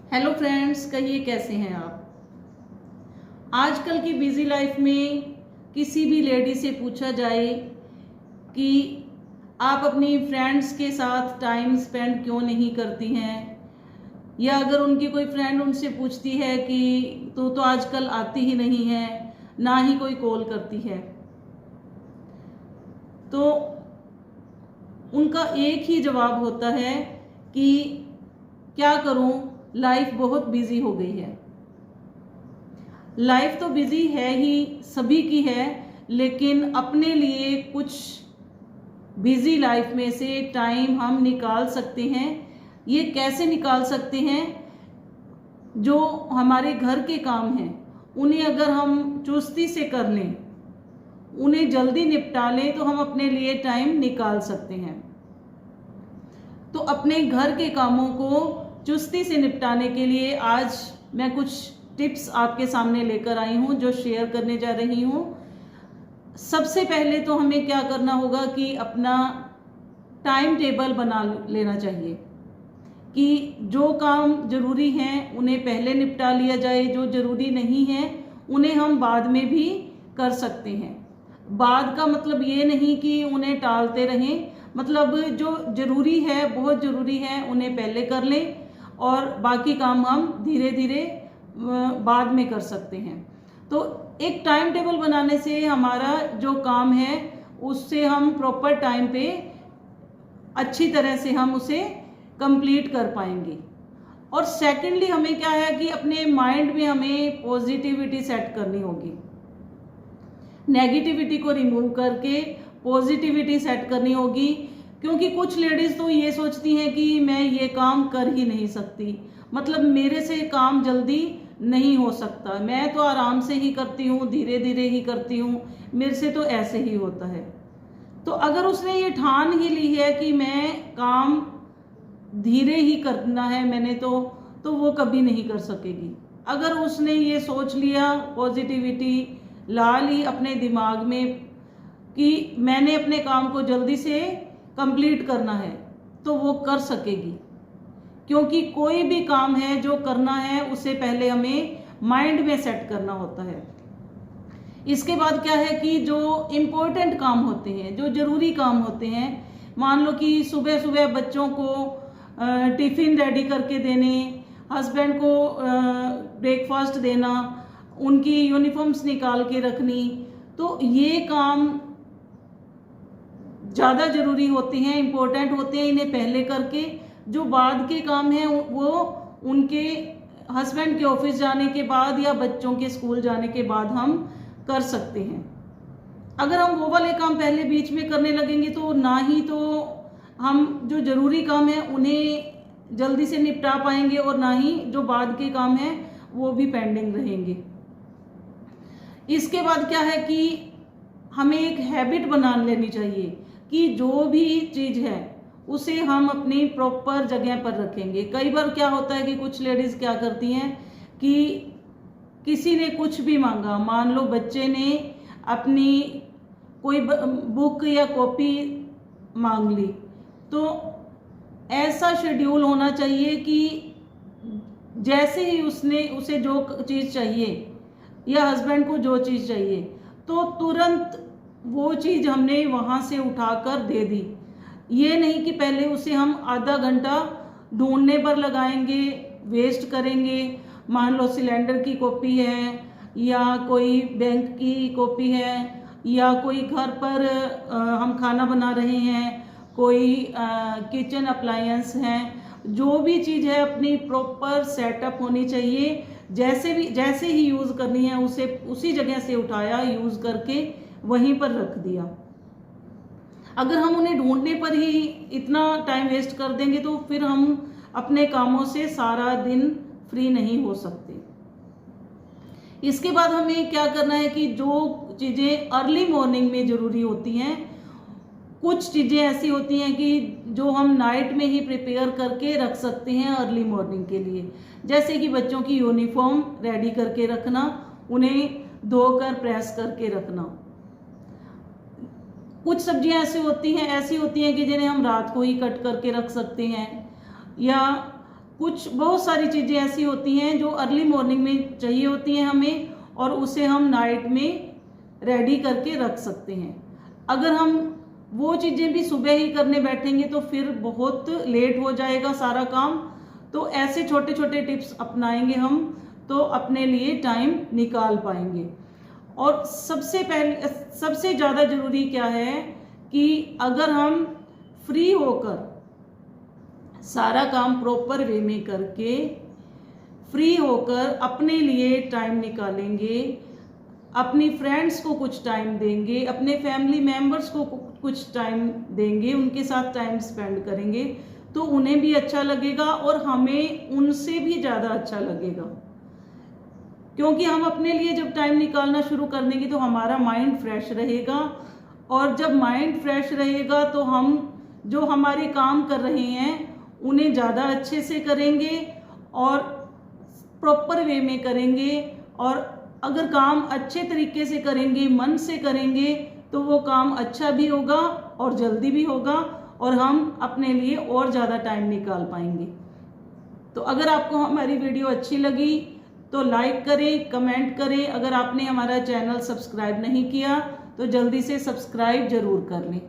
Hello friends, कहिए कैसे हैं आप। आजकल की बिजी लाइफ में किसी भी लेडी से पूछा जाए कि आप अपनी फ्रेंड्स के साथ टाइम स्पेंड क्यों नहीं करती हैं, या अगर उनकी कोई फ्रेंड उनसे पूछती है कि तू तो आजकल आती ही नहीं है, ना ही कोई कॉल करती है, तो उनका एक ही जवाब होता है कि क्या करूं, लाइफ बहुत बिजी हो गई है। लाइफ तो बिजी है ही, सभी की है, लेकिन अपने लिए कुछ बिजी लाइफ में से टाइम हम निकाल सकते हैं। ये कैसे निकाल सकते हैं? जो हमारे घर के काम हैं उन्हें अगर हम चुस्ती से कर लें, उन्हें जल्दी निपटा लें, तो हम अपने लिए टाइम निकाल सकते हैं। तो अपने घर के कामों को चुस्ती से निपटाने के लिए आज मैं कुछ टिप्स आपके सामने लेकर आई हूँ, जो शेयर करने जा रही हूँ। सबसे पहले तो हमें क्या करना होगा कि अपना टाइम टेबल बना लेना चाहिए कि जो काम जरूरी हैं उन्हें पहले निपटा लिया जाए, जो जरूरी नहीं है उन्हें हम बाद में भी कर सकते हैं। बाद का मतलब ये नहीं कि उन्हें टालते रहें, मतलब जो जरूरी है, बहुत जरूरी है, उन्हें पहले कर लें और बाकी काम हम धीरे धीरे बाद में कर सकते हैं। तो एक टाइम टेबल बनाने से हमारा जो काम है उससे हम प्रॉपर टाइम पे अच्छी तरह से हम उसे कंप्लीट कर पाएंगे। और सेकेंडली हमें क्या है कि अपने माइंड में हमें पॉजिटिविटी सेट करनी होगी। नेगेटिविटी को रिमूव करके पॉजिटिविटी सेट करनी होगी, क्योंकि कुछ लेडीज तो ये सोचती हैं कि मैं ये काम कर ही नहीं सकती, मतलब मेरे से काम जल्दी नहीं हो सकता, मैं तो आराम से ही करती हूँ, धीरे धीरे ही करती हूँ, मेरे से तो ऐसे ही होता है। तो अगर उसने ये ठान ही ली है कि मैं काम धीरे ही करना है मैंने, तो वो कभी नहीं कर सकेगी। अगर उसने ये सोच लिया, पॉजिटिविटी ला ली अपने दिमाग में कि मैंने अपने काम को जल्दी से कंप्लीट करना है, तो वो कर सकेगी। क्योंकि कोई भी काम है जो करना है उसे पहले हमें माइंड में सेट करना होता है। इसके बाद क्या है कि जो इम्पोर्टेंट काम होते हैं, जो जरूरी काम होते हैं, मान लो कि सुबह सुबह बच्चों को टिफिन रेडी करके देने, हस्बैंड को ब्रेकफास्ट देना, उनकी यूनिफॉर्म्स निकाल के रखनी, तो ये काम ज़्यादा जरूरी होते हैं, इम्पोर्टेंट होते हैं। इन्हें पहले करके जो बाद के काम हैं वो उनके हस्बैंड के ऑफिस जाने के बाद या बच्चों के स्कूल जाने के बाद हम कर सकते हैं। अगर हम वो वाले काम पहले बीच में करने लगेंगे तो ना ही तो हम जो जरूरी काम है उन्हें जल्दी से निपटा पाएंगे, और ना ही जो बाद के काम हैं वो भी पेंडिंग रहेंगे। इसके बाद क्या है कि हमें एक हैबिट बना लेनी चाहिए कि जो भी चीज़ है उसे हम अपनी प्रॉपर जगह पर रखेंगे। कई बार क्या होता है कि कुछ लेडीज़ क्या करती हैं कि किसी ने कुछ भी मांगा, मान लो बच्चे ने अपनी कोई बुक या कॉपी मांग ली, तो ऐसा शेड्यूल होना चाहिए कि जैसे ही उसे जो चीज़ चाहिए या हस्बैंड को जो चीज़ चाहिए, तो तुरंत वो चीज़ हमने वहाँ से उठाकर दे दी। ये नहीं कि पहले उसे हम आधा घंटा ढूंढने पर लगाएंगे, वेस्ट करेंगे। मान लो सिलेंडर की कॉपी है, या कोई बैंक की कॉपी है, या कोई घर पर हम खाना बना रहे हैं, कोई किचन अप्लायंस हैं, जो भी चीज़ है अपनी प्रॉपर सेटअप होनी चाहिए। जैसे ही यूज़ करनी है उसे उसी जगह से उठाया, यूज़ करके वहीं पर रख दिया। अगर हम उन्हें ढूंढने पर ही इतना टाइम वेस्ट कर देंगे तो फिर हम अपने कामों से सारा दिन फ्री नहीं हो सकते। इसके बाद हमें क्या करना है कि जो चीज़ें अर्ली मॉर्निंग में ज़रूरी होती हैं, कुछ चीज़ें ऐसी होती हैं कि जो हम नाइट में ही प्रिपेयर करके रख सकते हैं अर्ली मॉर्निंग के लिए। जैसे कि बच्चों की यूनिफॉर्म रेडी करके रखना, उन्हें धोकर प्रेस करके रखना। कुछ सब्जियां ऐसी होती हैं कि जिन्हें हम रात को ही कट करके रख सकते हैं, या कुछ बहुत सारी चीज़ें ऐसी होती हैं जो अर्ली मॉर्निंग में चाहिए होती हैं हमें, और उसे हम नाइट में रेडी करके रख सकते हैं। अगर हम वो चीज़ें भी सुबह ही करने बैठेंगे तो फिर बहुत लेट हो जाएगा सारा काम। तो ऐसे छोटे छोटे टिप्स अपनाएंगे हम तो अपने लिए टाइम निकाल पाएंगे। और सबसे ज़्यादा ज़रूरी क्या है कि अगर हम फ्री होकर सारा काम प्रॉपर वे में करके फ्री होकर अपने लिए टाइम निकालेंगे, अपनी फ्रेंड्स को कुछ टाइम देंगे, अपने फैमिली मेम्बर्स को कुछ टाइम देंगे, उनके साथ टाइम स्पेंड करेंगे, तो उन्हें भी अच्छा लगेगा और हमें उनसे भी ज़्यादा अच्छा लगेगा। क्योंकि हम अपने लिए जब टाइम निकालना शुरू कर देंगे तो हमारा माइंड फ्रेश रहेगा, और जब माइंड फ्रेश रहेगा तो हम जो हमारे काम कर रहे हैं उन्हें ज़्यादा अच्छे से करेंगे और प्रॉपर वे में करेंगे। और अगर काम अच्छे तरीके से करेंगे, मन से करेंगे, तो वो काम अच्छा भी होगा और जल्दी भी होगा और हम अपने लिए और ज़्यादा टाइम निकाल पाएंगे। तो अगर आपको हमारी वीडियो अच्छी लगी तो लाइक करें, कमेंट करें। अगर आपने हमारा चैनल सब्सक्राइब नहीं किया तो जल्दी से सब्सक्राइब जरूर कर लें।